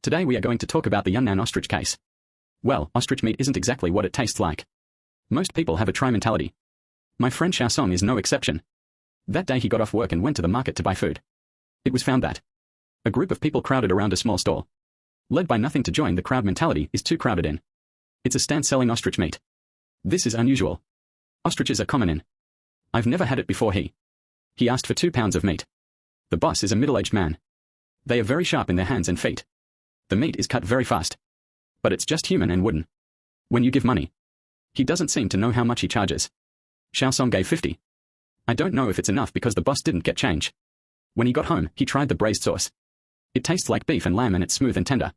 Today we are going to talk about the Yunnan ostrich case. Well, ostrich meat isn't exactly what it tastes like. Most people have a try mentality. My friend Xiaosong is no exception. That day he got off work and went to the market to buy food. It was found that a group of people crowded around a small stall. Led by nothing to join the crowd mentality is too crowded in. It's a stand selling ostrich meat. This is unusual. Ostriches are common in. I've never had it before. He asked for 2 pounds of meat. The boss is a middle-aged man. They are very sharp in their hands and feet. The meat is cut very fast. But it's just human and wooden. When you give money. He doesn't seem to know how much he charges. Xiaosong gave 50. I don't know if it's enough because the boss didn't get change. When he got home, he tried the braised sauce. It tastes like beef and lamb and it's smooth and tender.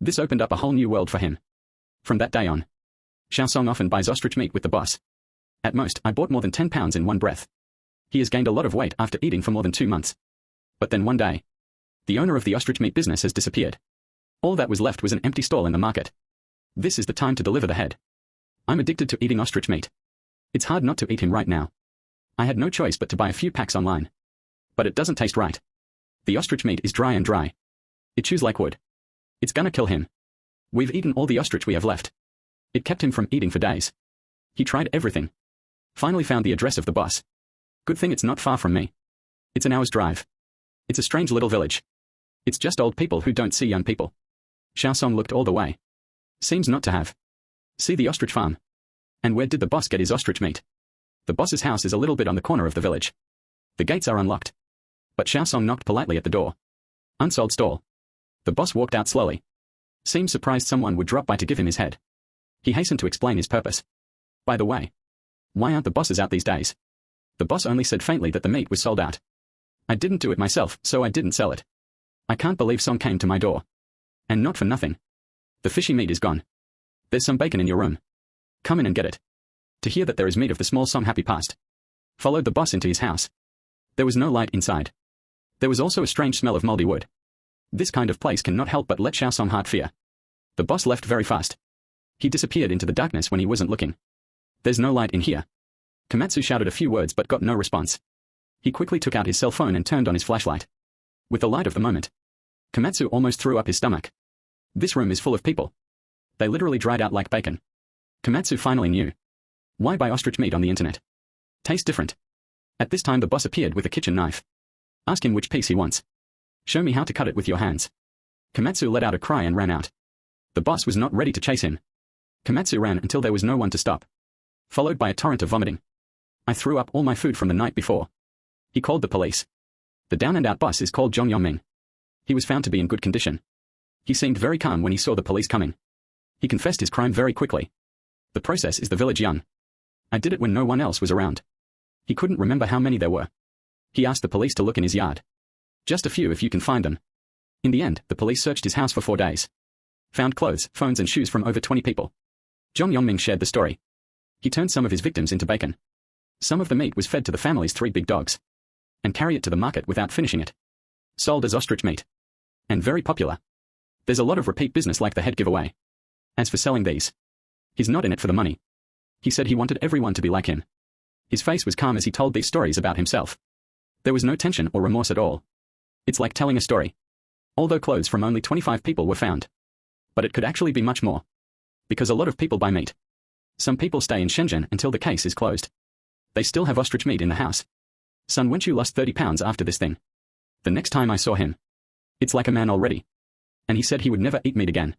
This opened up a whole new world for him. From that day on, Xiaosong often buys ostrich meat with the boss. At most, I bought more than 10 pounds in one breath. He has gained a lot of weight after eating for more than 2 months. But then one day, the owner of the ostrich meat business has disappeared. All that was left was an empty stall in the market. This is the time to deliver the head. I'm addicted to eating ostrich meat. It's hard not to eat him right now. I had no choice but to buy a few packs online. But it doesn't taste right. The ostrich meat is dry and dry. It chews like wood. It's gonna kill him. We've eaten all the ostrich we have left. It kept him from eating for days. He tried everything. Finally found the address of the boss. Good thing it's not far from me. It's an hour's drive. It's a strange little village. It's just old people who don't see young people. Xiaosong looked all the way. Seems not to have. See the ostrich farm. And where did the boss get his ostrich meat? The boss's house is a little bit on the corner of the village. The gates are unlocked. But Xiaosong knocked politely at the door. Unsold stall. The boss walked out slowly. Seemed surprised someone would drop by to give him his head. He hastened to explain his purpose. By the way, why aren't the bosses out these days? The boss only said faintly that the meat was sold out. I didn't do it myself, so I didn't sell it. I can't believe Song came to my door. And not for nothing. The fishy meat is gone. There's some bacon in your room. Come in and get it. To hear that there is meat of the small Song happy passed. Followed the boss into his house. There was no light inside. There was also a strange smell of moldy wood. This kind of place cannot help but let Xiaosong heart fear. The boss left very fast. He disappeared into the darkness when he wasn't looking. There's no light in here. Komatsu shouted a few words but got no response. He quickly took out his cell phone and turned on his flashlight. With the light of the moment, Komatsu almost threw up his stomach. This room is full of people. They literally dried out like bacon. Komatsu finally knew. Why buy ostrich meat on the internet? Tastes different. At this time the boss appeared with a kitchen knife. Ask him which piece he wants. Show me how to cut it with your hands. Komatsu let out a cry and ran out. The boss was not ready to chase him. Komatsu ran until there was no one to stop. Followed by a torrent of vomiting. I threw up all my food from the night before. He called the police. The down-and-out boss is called Zhong Yongming. He was found to be in good condition. He seemed very calm when he saw the police coming. He confessed his crime very quickly. The process is the village young. I did it when no one else was around. He couldn't remember how many there were. He asked the police to look in his yard. Just a few if you can find them. In the end, the police searched his house for 4 days. Found clothes, phones and shoes from over 20 people. Zhong Yongming shared the story. He turned some of his victims into bacon. Some of the meat was fed to the family's 3 big dogs. And carry it to the market without finishing it. Sold as ostrich meat. And very popular. There's a lot of repeat business like the head giveaway. As for selling these, he's not in it for the money. He said he wanted everyone to be like him. His face was calm as he told these stories about himself. There was no tension or remorse at all. It's like telling a story. Although clothes from only 25 people were found. But it could actually be much more. Because a lot of people buy meat. Some people stay in Shenzhen until the case is closed. They still have ostrich meat in the house. Sun Wenchu lost 30 pounds after this thing. The next time I saw him, it's like a man already. And he said he would never eat meat again.